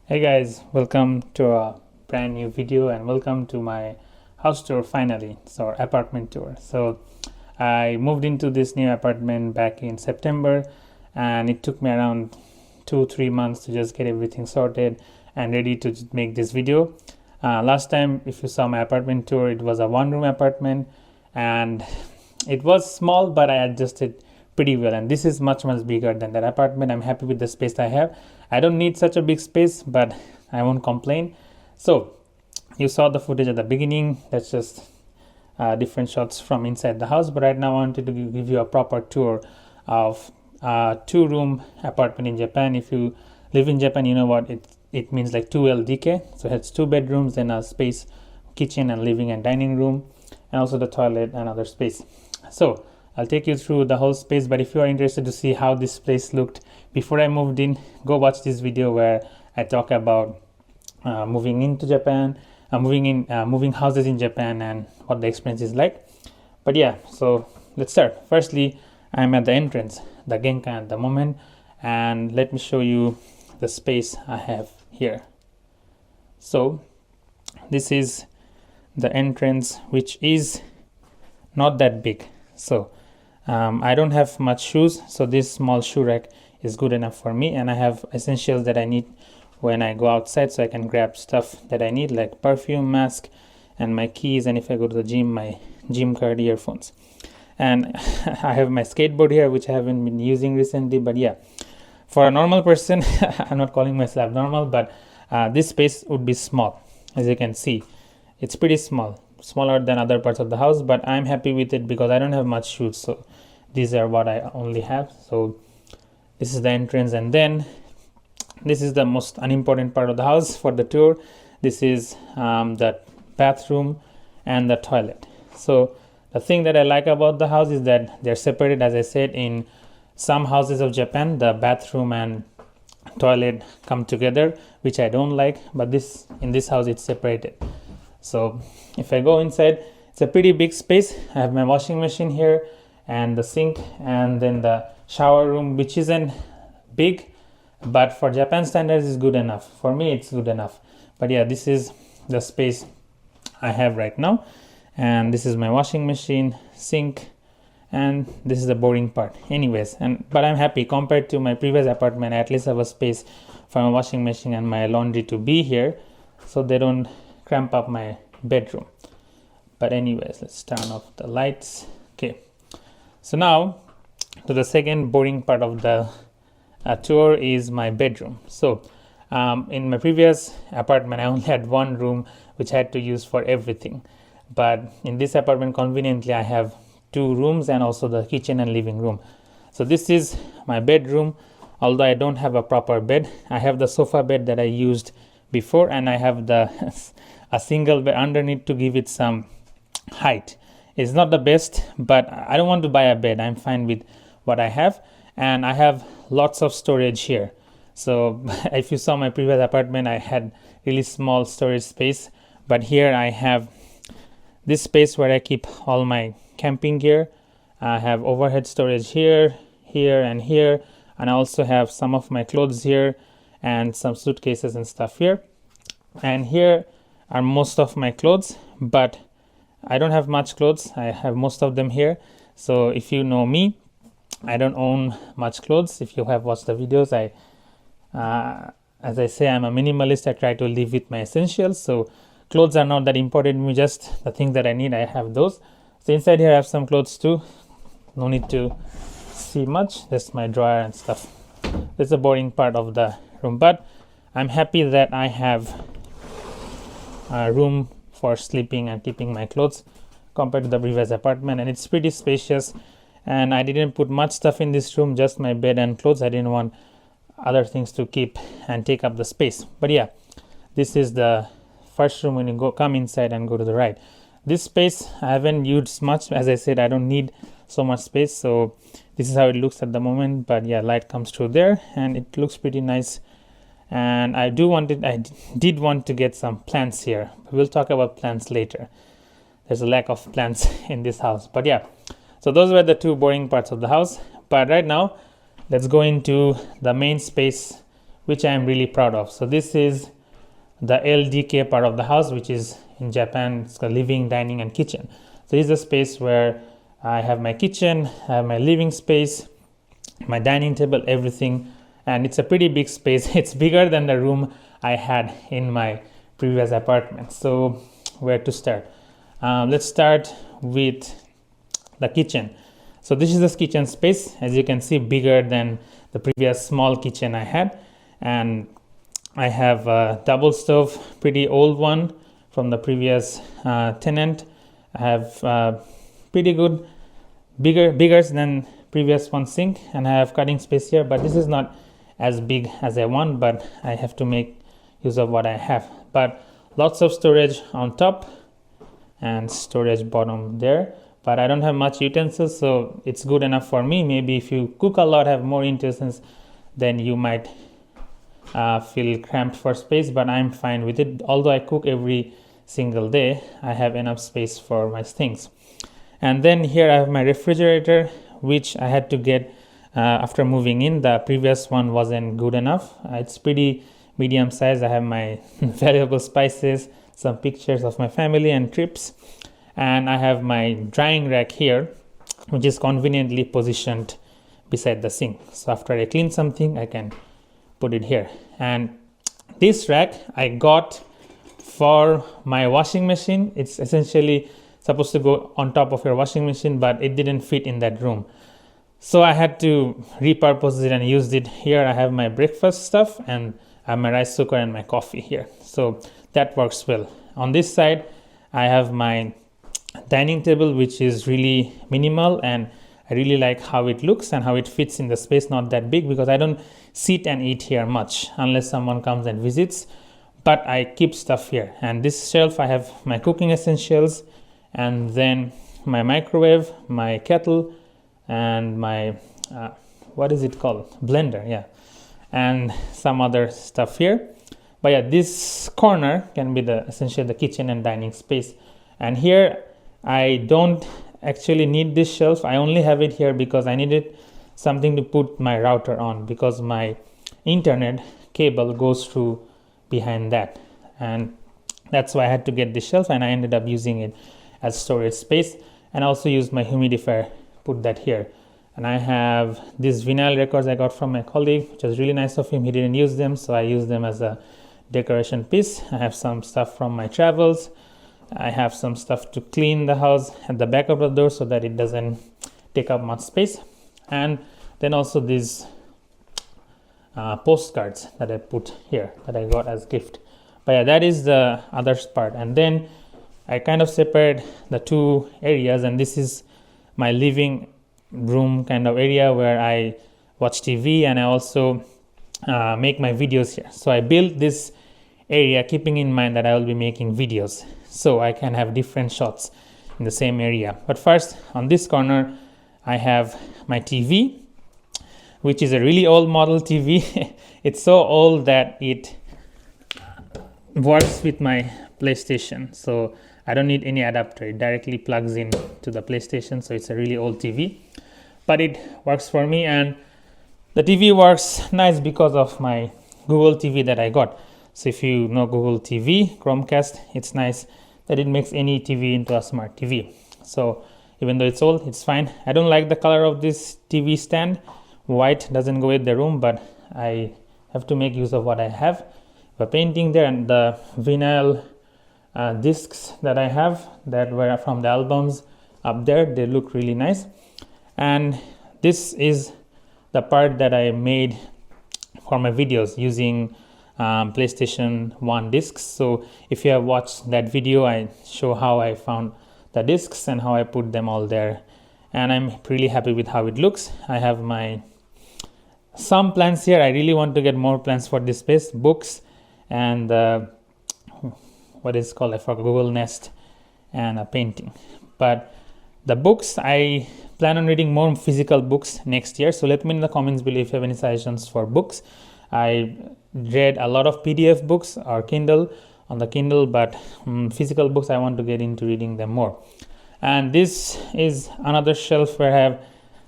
Hey guys, welcome to a brand new video and welcome to my house tour finally, so apartment tour. So I moved into this new apartment back in September and it took me around 2-3 months to just get everything sorted and ready to make this video. Last time, if you saw my apartment tour, it was a one-room apartment and it was small, but I adjusted pretty well, and this is much bigger than that apartment. I'm happy with the space I have. I don't need such a big space, but I won't complain. So you saw the footage at the beginning. That's just different shots from inside the house, but right now I wanted to give you a proper tour of a 2-room apartment in Japan. If you live in Japan, you know what it means, like 2LDK. So it has 2 bedrooms and a space, kitchen and living and dining room, and also the toilet and other space. So I'll take you through the whole space, but if you are interested to see how this place looked before I moved in, go watch this video where I talk about moving into Japan, moving houses in Japan, and what the experience is like. But yeah, so let's start. Firstly, I'm at the entrance, the Genkan at the moment, and let me show you the space I have here. So this is the entrance, which is not that big. So I don't have much shoes, so this small shoe rack is good enough for me, and I have essentials that I need when I go outside, so I can grab stuff that I need like perfume, mask, and my keys, and if I go to the gym, my gym card, earphones. And I have my skateboard here, which I haven't been using recently, but yeah, for a normal person, I'm not calling myself normal, but this space would be small. As you can see, it's pretty small, smaller than other parts of the house, but I'm happy with it because I don't have much shoes, so these are what I only have. So this is the entrance, and then this is the most unimportant part of the house for the tour. This is the bathroom and the toilet. So the thing that I like about the house is that they're separated. As I said, in some houses of Japan, the bathroom and toilet come together, which I don't like, but in this house it's separated. So if I go inside, it's a pretty big space. I have my washing machine here and the sink, and then the shower room, which isn't big, but for Japan standards is good enough. For me, it's good enough. But yeah, this is the space I have right now, and this is my washing machine, sink, and this is the boring part. Anyways, but I'm happy. Compared to my previous apartment, I at least have a space for my washing machine and my laundry to be here, so they don't cramp up my bedroom. But anyways, let's turn off the lights. Okay, so now to the second boring part of the tour is my bedroom. So in my previous apartment, I only had one room which I had to use for everything, but in this apartment, conveniently, I have 2 rooms and also the kitchen and living room. So this is my bedroom. Although I don't have a proper bed, I have the sofa bed that I used before, and I have a single bed underneath to give it some height. It's not the best, but I don't want to buy a bed. I'm fine with what I have, and I have lots of storage here. So if you saw my previous apartment, I had really small storage space, but here I have this space where I keep all my camping gear. I have overhead storage here, and here, and I also have some of my clothes here and some suitcases and stuff here. And here are most of my clothes, but I don't have much clothes. I have most of them here. So if you know me, I don't own much clothes. If you have watched the videos, as I say, I'm a minimalist. I try to live with my essentials. So clothes are not that important to me, just the things that I need, I have those. So inside here I have some clothes too. No need to see much. That's my drawer and stuff. That's the boring part of the room, but I'm happy that I have a room for sleeping and keeping my clothes compared to the previous apartment, and it's pretty spacious. And I didn't put much stuff in this room, just my bed and clothes. I didn't want other things to keep and take up the space. But yeah, this is the first room when you come inside and go to the right. This space I haven't used much. As I said, I don't need so much space, so this is how it looks at the moment. But yeah, light comes through there and it looks pretty nice. And I did want to get some plants here. We'll talk about plants later. There's a lack of plants in this house. But yeah, so those were the two boring parts of the house. But right now, let's go into the main space, which I am really proud of. So this is the LDK part of the house, which is in Japan. It's called living, dining, and kitchen. So this is a space where I have my kitchen, I have my living space, my dining table, everything. And it's a pretty big space. It's bigger than the room I had in my previous apartment. So where to start? Let's start with the kitchen. So this is the kitchen space, as you can see, bigger than the previous small kitchen I had. And I have a double stove, pretty old one from the previous tenant. I have pretty good, bigger than previous one sink, and I have cutting space here, but this is not as big as I want, but I have to make use of what I have. But lots of storage on top and storage bottom there, but I don't have much utensils, so it's good enough for me. Maybe if you cook a lot, have more utensils, then you might feel cramped for space, but I'm fine with it. Although I cook every single day, I have enough space for my things. And then here I have my refrigerator, which I had to get after moving in. The previous one wasn't good enough. It's pretty medium size. I have my valuable spices, some pictures of my family and trips, and I have my drying rack here, which is conveniently positioned beside the sink. So after I clean something, I can put it here. And this rack I got for my washing machine. It's essentially supposed to go on top of your washing machine, but it didn't fit in that room. So I had to repurpose it and used it here. I have my breakfast stuff and I have my rice cooker and my coffee here. So that works well. On this side, I have my dining table, which is really minimal, and I really like how it looks and how it fits in the space. Not that big, because I don't sit and eat here much unless someone comes and visits, but I keep stuff here. And this shelf, I have my cooking essentials, and then my microwave, my kettle, and my what is it called, blender, yeah, and some other stuff here. But yeah, this corner can be essentially the kitchen and dining space. And here I don't actually need this shelf. I only have it here because I needed something to put my router on, because my internet cable goes through behind that, and that's why I had to get this shelf, and I ended up using it as storage space. And I also used my humidifier, put that here. And I have these vinyl records I got from my colleague, which was really nice of him. He didn't use them, so I used them as a decoration piece. I have some stuff from my travels. I have some stuff to clean the house at the back of the door so that it doesn't take up much space. And then also these postcards that I put here that I got as gift. But yeah, that is the other part. And then I kind of separate the two areas, and this is my living room kind of area where I watch TV, and I also make my videos here. So I built this area keeping in mind that I will be making videos, so I can have different shots in the same area. But first, on this corner, I have my TV, which is a really old model TV. It's so old that it works with my PlayStation, so I don't need any adapter. It directly plugs in to the PlayStation, so it's a really old TV, but it works for me. And the TV works nice because of my Google TV that I got. So if you know Google TV, Chromecast, it's nice that it makes any TV into a smart TV. So even though it's old, it's fine. I don't like the color of this TV stand. White doesn't go with the room, but I have to make use of what I have. The painting there, and the vinyl discs that I have that were from the albums up there, they look really nice. And this is the part that I made for my videos using PlayStation 1 discs. So if you have watched that video, I show how I found the discs and how I put them all there, and I'm really happy with how it looks. I have my some plans here. I really want to get more plans for this space, books and what is called, I forgot, Google Nest, and a painting. But the books, I plan on reading more physical books next year, so let me know in the comments below if you have any suggestions for books. I read a lot of PDF books or Kindle on the Kindle, but physical books I want to get into reading them more. And this is another shelf where I have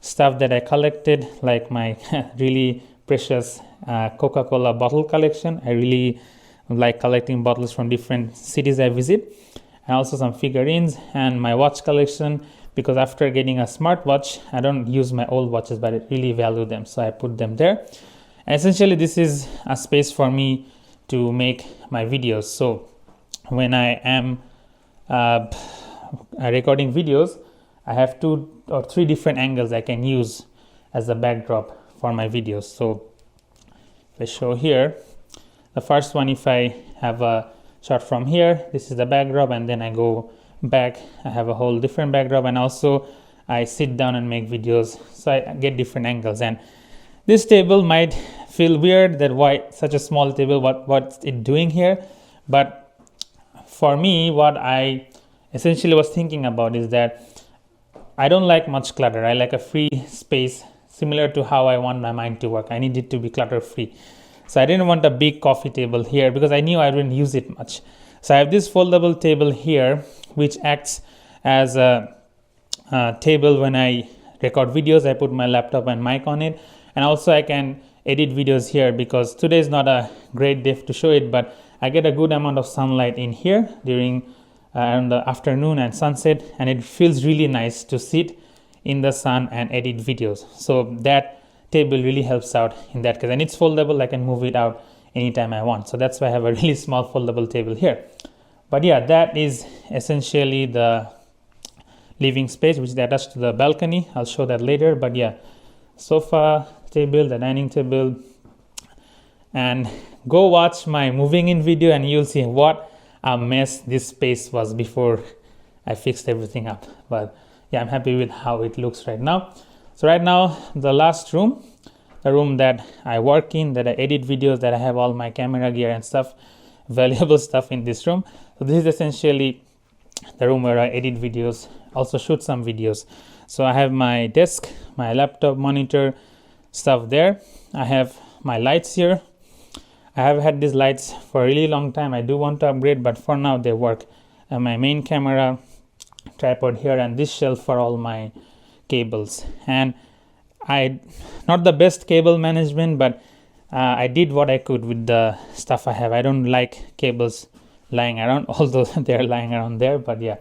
stuff that I collected, like my really precious Coca-Cola bottle collection. I really like collecting bottles from different cities I visit, and also some figurines, and my watch collection, because after getting a smartwatch, I don't use my old watches, but I really value them, so I put them there. And essentially, this is a space for me to make my videos. So when I am recording videos, I have 2 or 3 different angles I can use as a backdrop for my videos. So if I show here, the first one, if I have a shot from here, this is the backdrop, and then I go back, I have a whole different backdrop, and also I sit down and make videos, so I get different angles. And this table might feel weird, that why such a small table, what's it doing here? But for me, what I essentially was thinking about is that I don't like much clutter. I like a free space, similar to how I want my mind to work. I need it to be clutter free. So I didn't want a big coffee table here because I knew I wouldn't use it much. So I have this foldable table here, which acts as a table when I record videos. I put my laptop and mic on it, and also I can edit videos here, because today is not a great day to show it, but I get a good amount of sunlight in here during in the afternoon and sunset, and it feels really nice to sit in the sun and edit videos. So that table really helps out in that case, and it's foldable. I can move it out anytime I want, so that's why I have a really small foldable table here. But yeah, that is essentially the living space, which is attached to the balcony. I'll show that later. But yeah, sofa table, the dining table, and go watch my moving in video and you'll see what a mess this space was before I fixed everything up. But yeah, I'm happy with how it looks right now. So right now, the last room, the room that I work in, that I edit videos, that I have all my camera gear and stuff, valuable stuff in this room. So this is essentially the room where I edit videos, also shoot some videos. So I have my desk, my laptop, monitor, stuff there. I have my lights here. I have had these lights for a really long time. I do want to upgrade, but for now they work. And my main camera, tripod here, and this shelf for all my cables. And I not the best cable management, but I did what I could with the stuff I have. I don't like cables lying around, although they're lying around there. But yeah,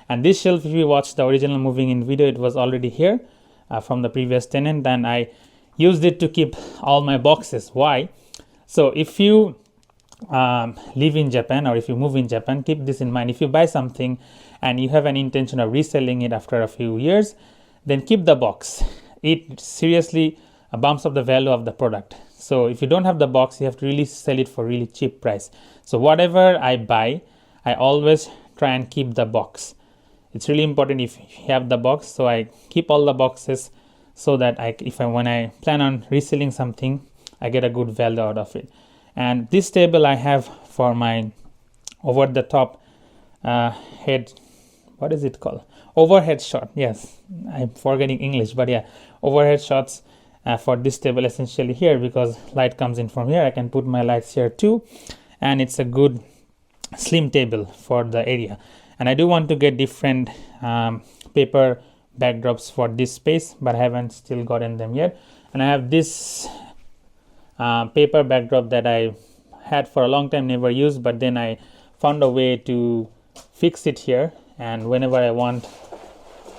and this shelf, if you watch the original moving in video, it was already here from the previous tenant, and I used it to keep all my boxes. Why? So if you live in Japan, or if you move in Japan, keep this in mind. If you buy something and you have an intention of reselling it after a few years, then keep the box. It seriously bumps up the value of the product. So if you don't have the box, you have to really sell it for really cheap price. So whatever I buy, I always try and keep the box. It's really important if you have the box. So I keep all the boxes so that when I plan on reselling something, I get a good value out of it. And this table I have for my over the top head, what is it called? Overhead shot. Yes, I'm forgetting English, but yeah, overhead shots for this table essentially here, because light comes in from here. I can put my lights here too, and it's a good slim table for the area. And I do want to get different paper backdrops for this space, but I haven't still gotten them yet. And I have this paper backdrop that I had for a long time, never used, but then I found a way to fix it here, and whenever I want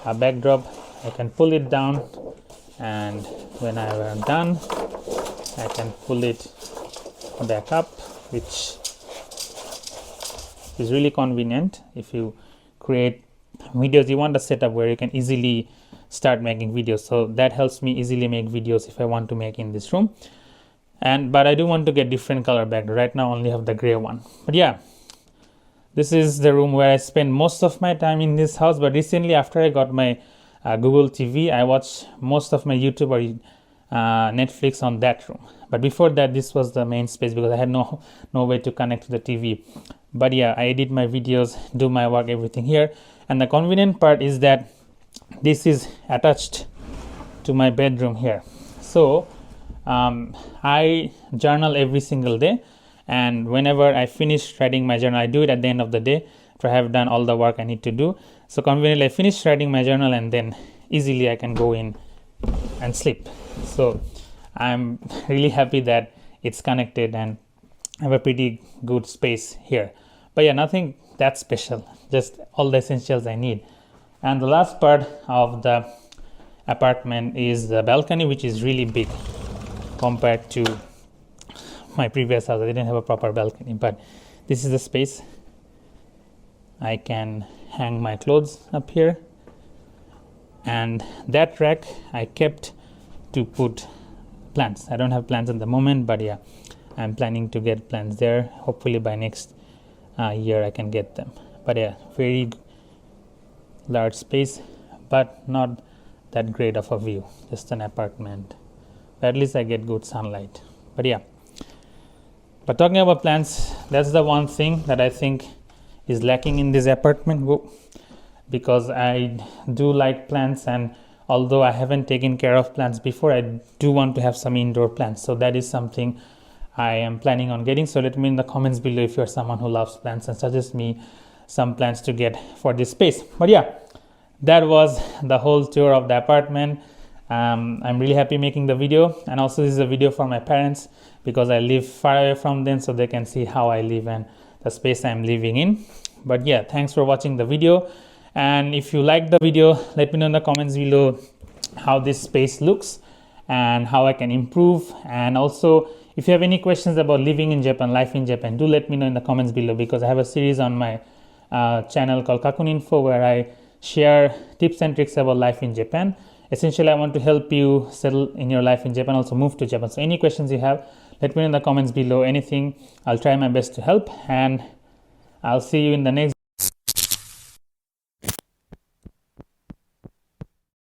a backdrop, I can pull it down, and when I am done, I can pull it back up, which is really convenient. If you create videos, you want a setup where you can easily start making videos. So that helps me easily make videos if I want to make in this room. But I do want to get different color background. Right now I only have the gray one. But yeah, this is the room where I spend most of my time in this house. But recently, after I got my Google TV, I watch most of my YouTube or Netflix on that room. But before that, this was the main space because I had no way to connect to the TV. But yeah, I edit my videos, do my work, everything here. And the convenient part is that this is attached to my bedroom here. So I journal every single day, and whenever I finish writing my journal, I do it at the end of the day after I have done all the work I need to do. So conveniently I finish writing my journal, and then easily I can go in and sleep. So I'm really happy that it's connected and I have a pretty good space here. But yeah, nothing that special, just all the essentials I need. And the last part of the apartment is the balcony, which is really big compared to my previous house. I didn't have a proper balcony, but this is the space. I can hang my clothes up here, and that rack I kept to put plants. I don't have plants at the moment, but yeah, I'm planning to get plants there. Hopefully by next year I can get them. But yeah, very large space, but not that great of a view, just an apartment. But at least I get good sunlight. But yeah, but talking about plants, that's the one thing that I think is lacking in this apartment. Because I do like plants, and although I haven't taken care of plants before, I do want to have some indoor plants. So that is something I am planning on getting. So let me in the comments below if you're someone who loves plants, and suggest me some plants to get for this space. But yeah, that was the whole tour of the apartment. I'm really happy making the video, and also this is a video for my parents because I live far away from them, so they can see how I live and the space I'm living in. But yeah, thanks for watching the video. And if you like the video, let me know in the comments below how this space looks and how I can improve. And also, if you have any questions about living in Japan, life in Japan, do let me know in the comments below, because I have a series on my channel called Kakun Info where I share tips and tricks about life in Japan. Essentially, I want to help you settle in your life in Japan, also move to Japan. So any questions you have, let me know in the comments below. Anything, I'll try my best to help, and I'll see you in the next